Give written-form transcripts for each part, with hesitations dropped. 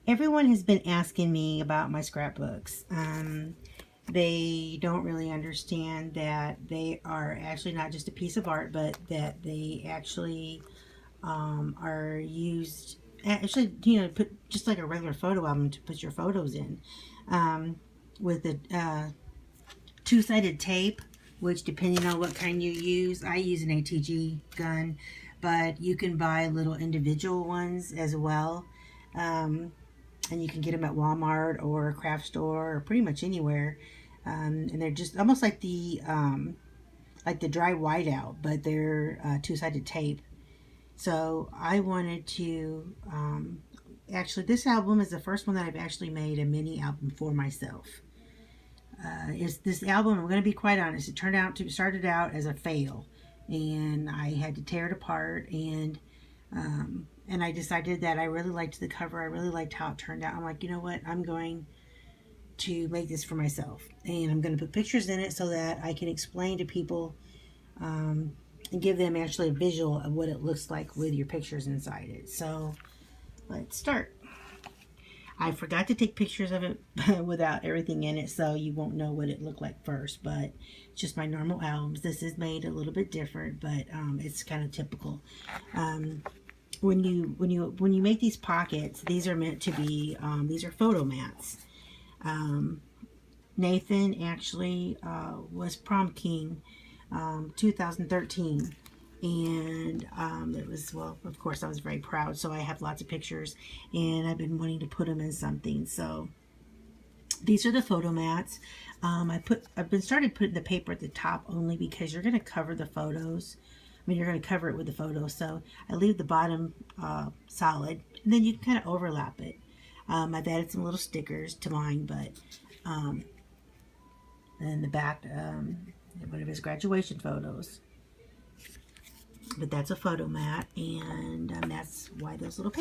Everyone has been asking me about my scrapbooks. They don't really understand that they are actually not just a piece of art, but that they actually are used, actually, put just like a regular photo album to put your photos in, with a two-sided tape, which depending on what kind you use, I use an ATG gun, but you can buy little individual ones as well. And you can get them at Walmart or a craft store or pretty much anywhere. And they're just almost like the dry whiteout, but they're two-sided tape. So I wanted to, actually, this album is the first one that I've actually made a mini album for myself. This album, I'm going to be quite honest, it started out as a fail, and I had to tear it apart, and I decided that I really liked the cover. I really liked how it turned out. I'm like, you know what, I'm going to make this for myself, and I'm going to put pictures in it so that I can explain to people, and give them actually a visual of what it looks like with your pictures inside it. So let's start. I forgot to take pictures of it without everything in it, so you won't know what it looked like first, but it's just my normal albums. This is made a little bit different, but it's kind of typical. When you make these pockets, these are meant to be, these are photo mats. Nathan actually was prom king 2013, and it was, well, of course I was very proud, so I have lots of pictures, and I've been wanting to put them in something. So these are the photo mats. I've been started putting the paper at the top only because you're going to cover the photos. I mean, you're going to cover it with the photos, so I leave the bottom solid, and then you can kind of overlap it. I've added some little stickers to mine, but and the back, one of his graduation photos. But that's a photo mat, and that's why those little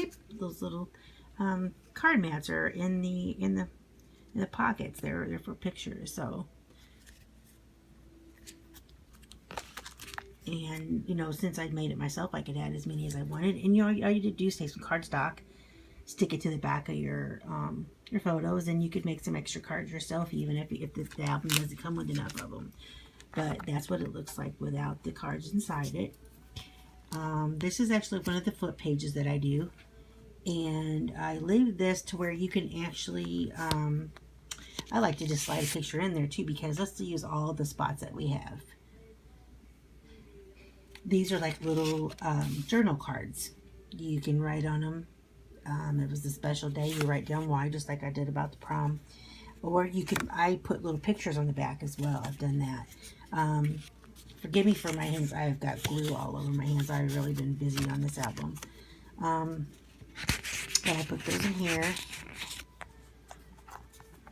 card mats are in the pockets. They're for pictures. So, and since I made it myself, I could add as many as I wanted. And all you did do is take some cardstock, stick it to the back of your photos, and you could make some extra cards yourself, even if the album doesn't come with enough of them. But that's what it looks like without the cards inside it. This is actually one of the flip pages that I do, and I leave this to where you can actually, I like to just slide a picture in there too, because let's use all the spots that we have. These are like little journal cards. You can write on them. It was a special day, you write down why, just like I did about the prom. Or I put little pictures on the back as well. I've done that. Forgive me for my hands. I've got glue all over my hands. I've really been busy on this album. But I put those in here.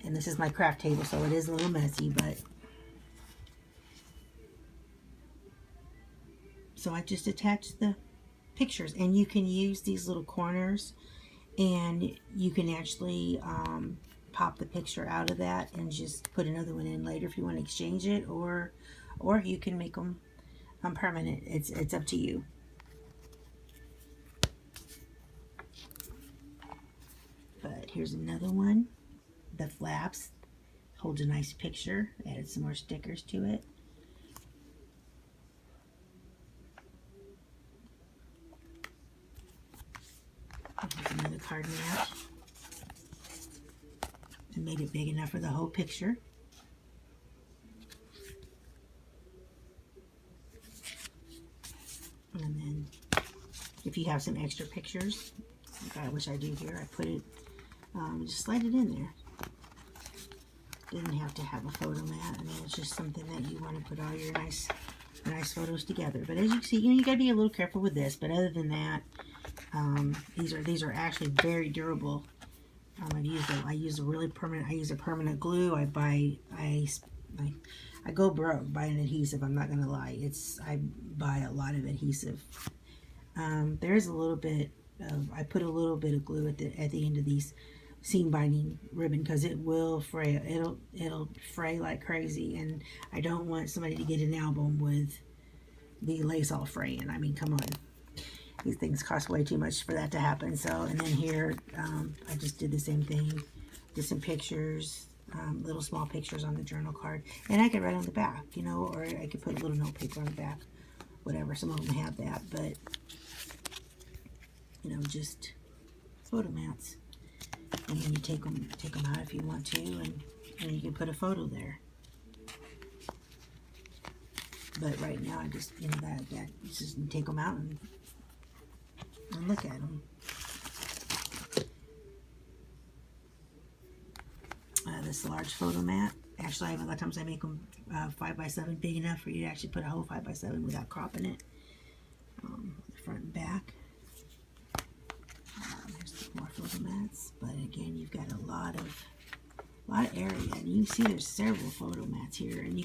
And this is my craft table, so it is a little messy, but... So I just attached the pictures. And you can use these little corners, and you can actually pop the picture out of that and just put another one in later if you want to exchange it, or you can make them permanent. It's up to you. But here's another one. The flaps holds a nice picture. Added some more stickers to it. Here's another card mat. I made it big enough for the whole picture. And then if you have some extra pictures, like I wish I do here, I put it, just slide it in there. Didn't have to have a photo mat. I mean, it's just something that you want to put all your nice photos together. But as you can see, you gotta be a little careful with this. But other than that, these are actually very durable. I use a permanent glue. I go broke buying adhesive. I'm not gonna lie. I buy a lot of adhesive. There's a little bit of, I put a little bit of glue at the end of these seam binding ribbon, because it will fray. It'll fray like crazy, and I don't want somebody to get an album with the lace all fraying. I mean, come on. These things cost way too much for that to happen. So, and then here, I just did the same thing. Did some pictures, little small pictures on the journal card. And I could write on the back, you know, or I could put a little note paper on the back. Whatever, some of them have that, but, you know, just photo mats. And then you take them out if you want to, and you can put a photo there. But right now, I just, you know, that just take them out and look at them. This large photo mat. Actually, a lot of times I make them 5x7 big enough for you to actually put a whole 5x7 without cropping it. The front and back. There's more photo mats, but again, you've got a lot of area, and you can see there's several photo mats here, and you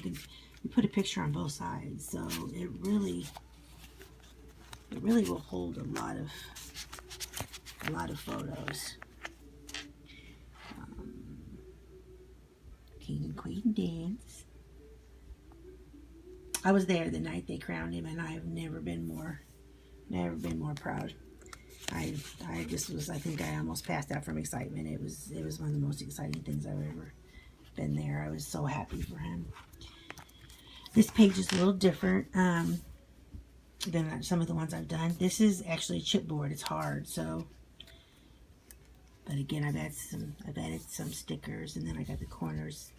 put a picture on both sides, so it really will hold a lot of photos. King and Queen dance. I was there the night they crowned him, and I've never been more proud. I think I almost passed out from excitement. It was one of the most exciting things I've ever been there. I was so happy for him. This page is a little different than some of the ones I've done. This is actually chipboard. It's hard, so. But again, I've added some stickers, and then I got the corners.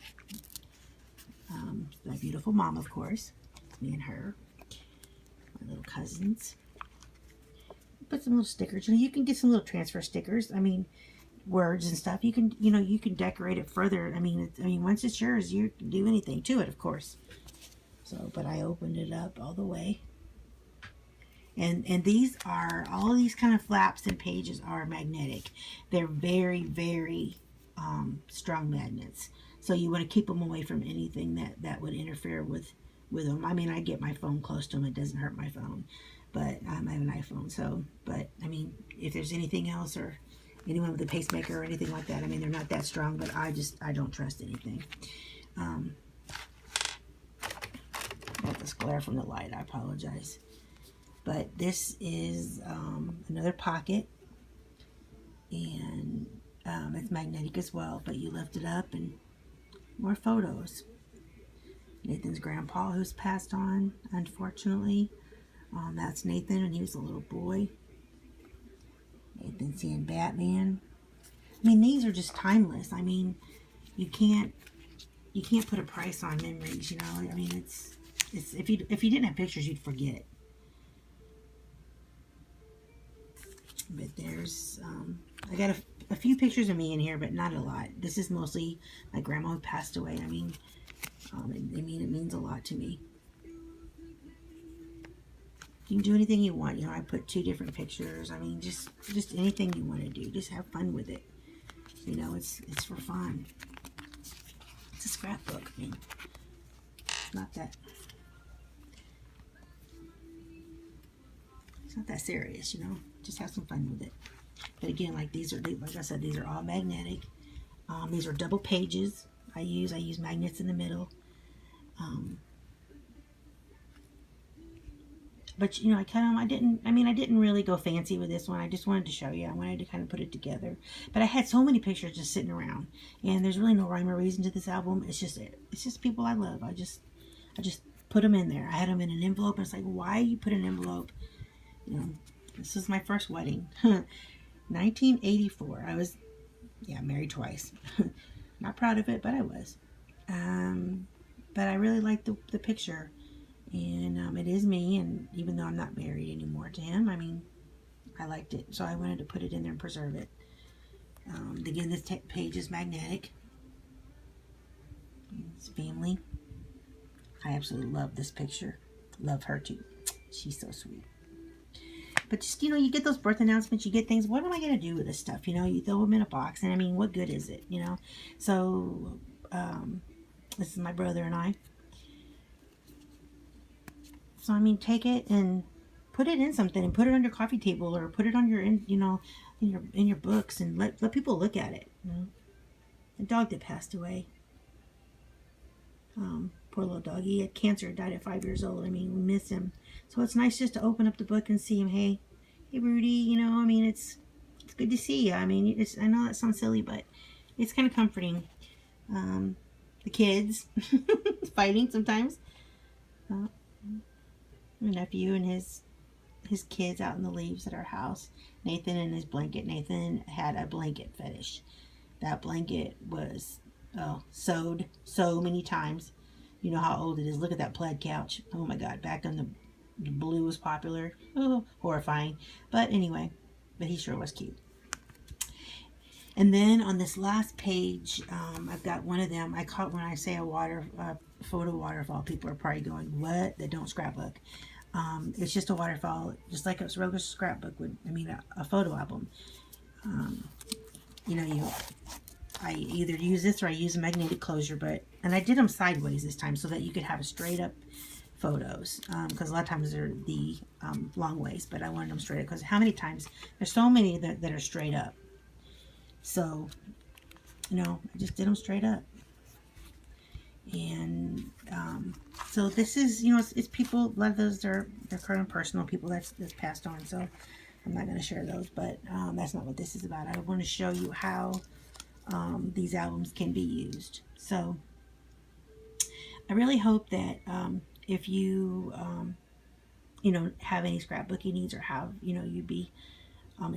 My beautiful mom, of course, me and her, my little cousins. Put some little stickers. You know, you can get some little transfer stickers. I mean, words and stuff. You can decorate it further. I mean, once it's yours, you can do anything to it, of course. So, but I opened it up all the way. And all these kind of flaps and pages are magnetic. They're very, very strong magnets. So you want to keep them away from anything that would interfere with them. I mean, I get my phone close to them. It doesn't hurt my phone. But I have an iPhone. So, but I mean, if there's anything else or anyone with a pacemaker or anything like that, I mean, they're not that strong, but I don't trust anything. Got this glare from the light. I apologize. But this is another pocket, and it's magnetic as well, but you lift it up and more photos. Nathan's grandpa, who's passed on, unfortunately. That's Nathan when he was a little boy. Nathan seeing Batman. I mean, these are just timeless. I mean, you can't put a price on memories, you know. I mean, it's if you didn't have pictures, you'd forget. But there's, I got a few pictures of me in here, but not a lot. This is mostly my grandma who passed away. I mean, it means a lot to me. You can do anything you want. You know, I put 2 different pictures. I mean, just anything you want to do. Just have fun with it. You know, it's for fun. It's a scrapbook. I mean, it's not that serious, you know. Just have some fun with it. But again, like I said, these are all magnetic. These are double pages. I use magnets in the middle. But you know, I didn't really go fancy with this one. I just wanted to show you. I wanted to kind of put it together. But I had so many pictures just sitting around, and there's really no rhyme or reason to this album. It's just people I love. I just put them in there. I had them in an envelope, and it's like, why you put an envelope? You know, this is my first wedding, 1984. I was, married twice. Not proud of it, but I was. But I really liked the picture, and it is me. And even though I'm not married anymore to him, I mean, I liked it, so I wanted to put it in there and preserve it. Again, this page is magnetic. It's family. I absolutely love this picture. Love her too. She's so sweet. But just, you know, you get those birth announcements, you get things, what am I going to do with this stuff? You know, you throw them in a box, and I mean, what good is it, you know? So, this is my brother and I. So, I mean, take it and put it in something, and put it on your coffee table, or put it on your, in your books, and let people look at it, you know? A dog that passed away. Poor little dog. He had cancer, died at 5 years old. I mean, we miss him. So it's nice just to open up the book and see him. Hey, hey Rudy, you know, I mean, it's good to see you. I mean, I know that sounds silly, but it's kind of comforting. The kids fighting sometimes. My nephew and his kids out in the leaves at our house. Nathan and his blanket. Nathan had a blanket fetish. That blanket was sewed so many times. You know how old it is. Look at that plaid couch. Oh my God! Back when the blue was popular. Oh, horrifying. But anyway, but he sure was cute. And then on this last page, I've got one of them. I caught when I say a photo waterfall. People are probably going, "What? They don't scrapbook." It's just a waterfall, just like a regular scrapbook would. I mean, a photo album. You know, I either use this or I use a magnetic closure, and I did them sideways this time so that you could have a straight up photos, because a lot of times they're the long ways, but I wanted them straight up because how many times there's so many that are straight up. So, you know, I just did them straight up. And so this is, you know, it's people, a lot of those they're kind of personal, people that's passed on, so I'm not going to share those, but that's not what this is about. I want to show you how these albums can be used. So I really hope that if you you know, have any scrapbooking needs or have, you know, you'd be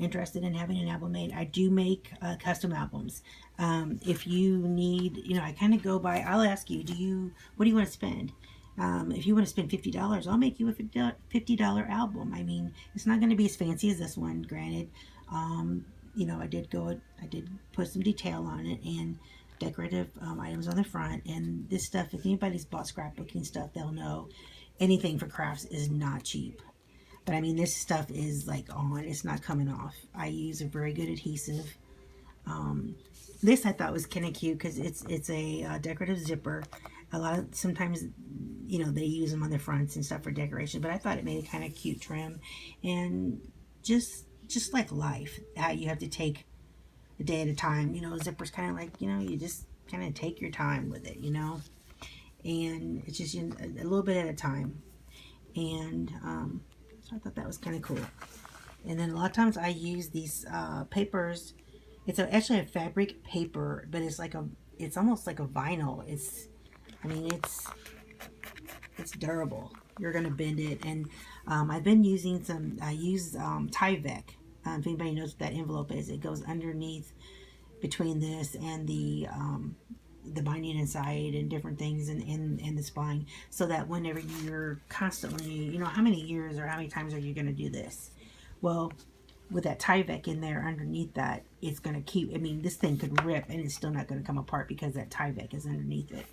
interested in having an album made. I do make custom albums. If you need, you know, I kind of go by, I'll ask you, what do you want to spend? If you want to spend $50, I'll make you a $50 album. I mean, it's not going to be as fancy as this one, granted. You know, I did put some detail on it and decorative items on the front. And this stuff, if anybody's bought scrapbooking stuff, they'll know anything for crafts is not cheap. But I mean, this stuff is like on, it's not coming off. I use a very good adhesive. This I thought was kind of cute because it's a decorative zipper. Sometimes, you know, they use them on the fronts and stuff for decoration, but I thought it made a kind of cute trim. And just like life, how you have to take a day at a time. You know, a zipper's kind of like, you know, you just kind of take your time with it, you know. And it's just, you know, a little bit at a time. And so I thought that was kind of cool. And then a lot of times I use these papers. It's actually a fabric paper, but it's almost like a vinyl. I mean, it's durable. You're gonna bend it. And I've been using I use Tyvek. If anybody knows what that envelope is, it goes underneath between this and the binding inside and different things and the spine, so that whenever you're constantly, you know, how many years or how many times are you going to do this? Well, with that Tyvek in there underneath that, it's going to keep, I mean, this thing could rip and it's still not going to come apart because that Tyvek is underneath it.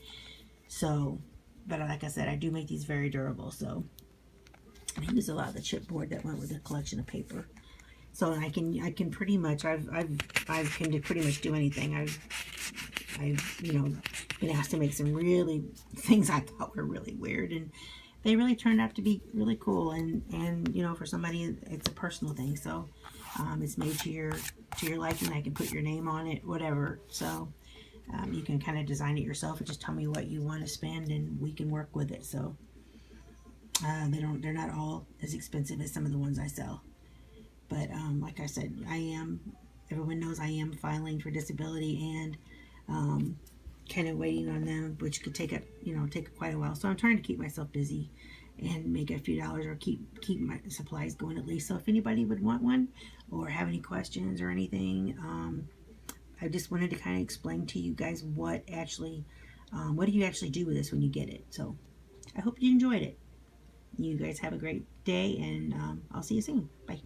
So, but like I said, I do make these very durable, so I use a lot of the chipboard that went with the collection of paper. So I can pretty much, I can pretty much do anything. I've, you know, been asked to make some really things I thought were really weird, and they really turned out to be really cool. And you know, for somebody, it's a personal thing, so it's made to your liking. I can put your name on it, whatever. So you can kind of design it yourself and just tell me what you want to spend, and we can work with it. So they're not all as expensive as some of the ones I sell. But like I said, everyone knows I am filing for disability and kind of waiting on them, which could take quite a while. So I'm trying to keep myself busy and make a few dollars, or keep my supplies going at least. So if anybody would want one or have any questions or anything, I just wanted to kind of explain to you guys what do you actually do with this when you get it. So I hope you enjoyed it. You guys have a great day, and I'll see you soon. Bye.